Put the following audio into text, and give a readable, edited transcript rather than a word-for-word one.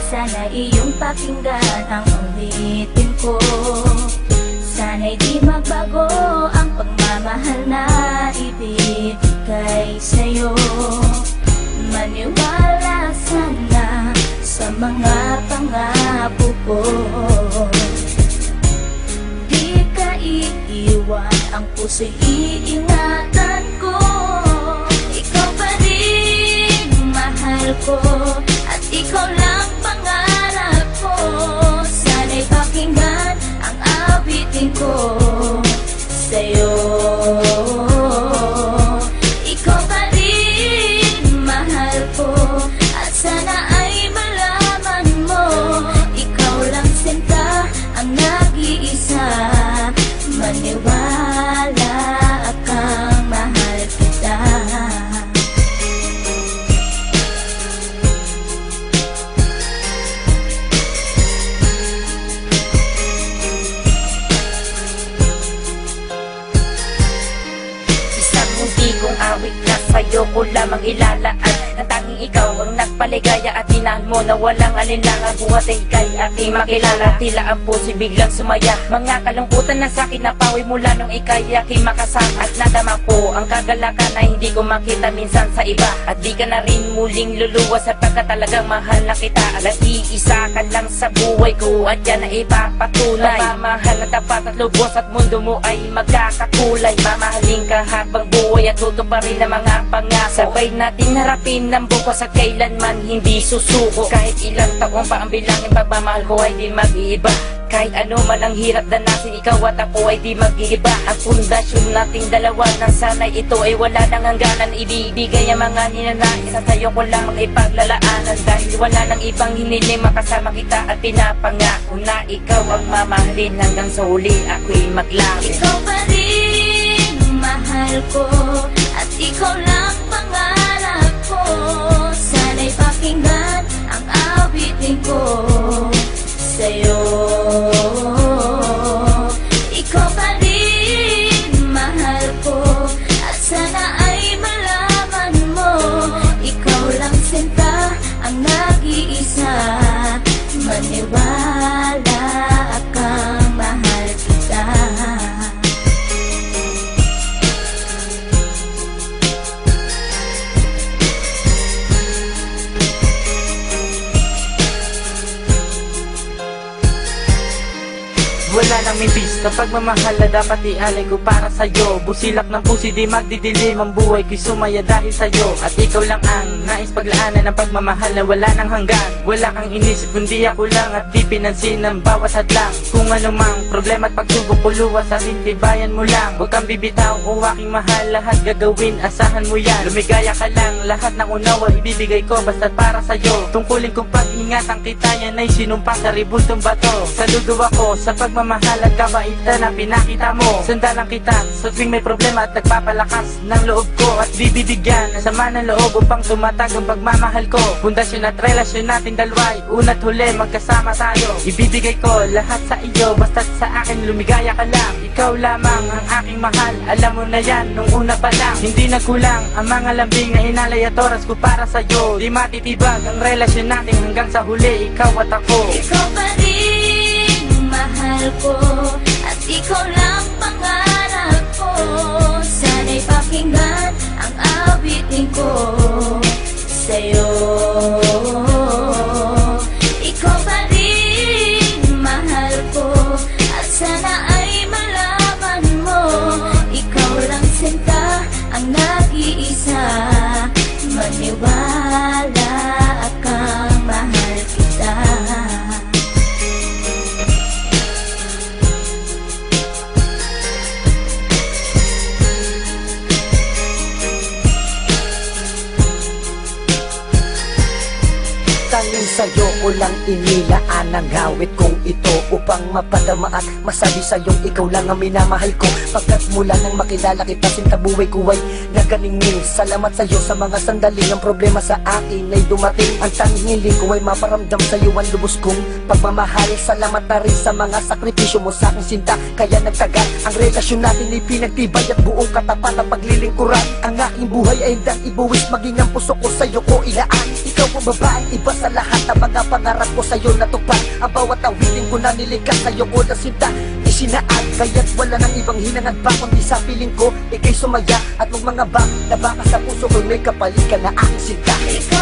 Sana iyong pakinggan ang ulitin ko. Sana'y di magbago ang pagmamahal na ibibigay sa'yo. Maniwala sana sa mga pangako ko. Di ka iiwan, ang puso'y iingatan ko. Ikaw pa rin mahal ko, at ikaw lang pangarap ko. Sana'y pakinggan ang awitin ko sa'yo. Ikaw pa rin mahal ko, at sana ay malaman mo, ikaw lang sinta ang nag-iisa. Maniwala kang mahal kita. Isang hindi kong awit na sa'yo ko lamang ilalaan. Ang tanging ikaw ang nagpaligaya at inahan mo na walang alinlangan. Buhat ay ika'y aking makilala. Tila ang puso'y biglang sumaya. Mga kalungkutan na sa'kin napawi mula nung ika'y aking makasama. At nadama ko ang kagalakan na hindi ko makita minsan sa iba. At di ka na rin muling luluwas sapagkat talagang mahal na kita. At iisa ka lang sa buhay ko, at yan na ipapatunay. Mamahal na tapat at lubos, at mundo mo ay magkakakulay. Mamahalin ka habang buhay at tutuparin ang mga pangako. Sabay natin harapin ng bukas at kailanman hindi susuko. Kahit ilang taon pa ang bilangin, pagmamahal ko ay di mag-iiba. Kahit ano man ang hirap danasin, ikaw at ako ay di mag-iiba. Ang pundasyon nating dalawa nang sanay ito ay wala nang hangganan. Ibibigay ang mga ninanais at sa'yo ko lang ipaglalaanan. Dahil wala nang ibang hiniling, makasama kita at pinapangako na ikaw ang mamahalin hanggang sa huli ako'y maglaho. Ikaw pa rin mahal ko, at ikaw lang pangarap ko. Sana'y pakinggan ang awitin ko sa'yo. Ikaw pa rin mahal ko, at sana ay malaman mo, ikaw lang sinta ang nag-iisa. Maniwala kang mahal kita. Wala nang mibis sa pagmamahal na dapat ialay ko para sa'yo. Busilak ng pusi di magdidilim ang buhay ko'y sumaya dahil sa'yo. At ikaw lang ang nais paglaanan ng pagmamahal na wala nang hanggan. Wala kang inisip kundi ako lang, at di pinansin ang bawat hadlang. Kung anumang problema at pagsubok ko luwas, sa tintibayan mo lang. Huwag kang bibitaw o aking mahal, lahat gagawin, asahan mo yan. Lumigaya ka lang, lahat ng unawa ibibigay ko basta't para sa'yo. Tungkulin kong pag-ingatan kita, yan ay sinumpa sa ribultong bato. Saludo ako sa pagmamahal at kabaitan na pinakita mo. Sandalan kita sa tuwing may problema at nagpapalakas ng loob ko. At bibibigyan ng sama ng loob upang tumatag ang pagmamahal ko. Pundasyon at relasyon natin dalawa'y una't huli magkasama tayo. Ibibigay ko lahat sa iyo basta't sa akin lumigaya ka lang. Ikaw lamang ang aking mahal, alam mo na yan nung una pa lang. Hindi nagkulang ang mga lambing na inalay at oras ko para sa'yo. Di matitibag ang relasyon natin hanggang sa huli, ikaw at ako. Ikaw pa rin mahal ko, at ikaw lang pangarap ko. Sana'y pakinggan ang awitin ko sa'yo. Ikaw pa rin mahal ko, at sana ay malaman mo, ikaw lang sinta ang nag-iisa. Maniwala kang mahal kita. Tanging sa'yo ko lang inilaan ang awit kong ito, upang mapadama at masabi sa'yong ikaw lang ang minamahal ko. Pagkat mula nang makilala kita, sinta buhay ko ay naganingning. Salamat sa'yo sa mga sandaling ang problema sa akin ay dumating. Ang tanging hiling ko ay maparamdam sa'yo ang lubos kong pagmamahal. Salamat na rin sa mga sakripisyo mo sa aking sinta, kaya nagtagal ang relasyon natin ay pinagtibay at buong katapat ang paglilingkuran. Ang aking buhay ay hindang ibuwis, maging ang puso ko sa'yo ko ilaan. Ikaw mo babaeng iba sa lahat ng mga pangarap ko sa'yo natupad. Ang bawat awitin ko na nilikas sa'yo ko na sinta isinaad, kaya't wala nang ibang hinangad pa kundi sa piling ko ika'y sumaya at mga bang na baka sa puso ko may kapalit ka na aking sinta.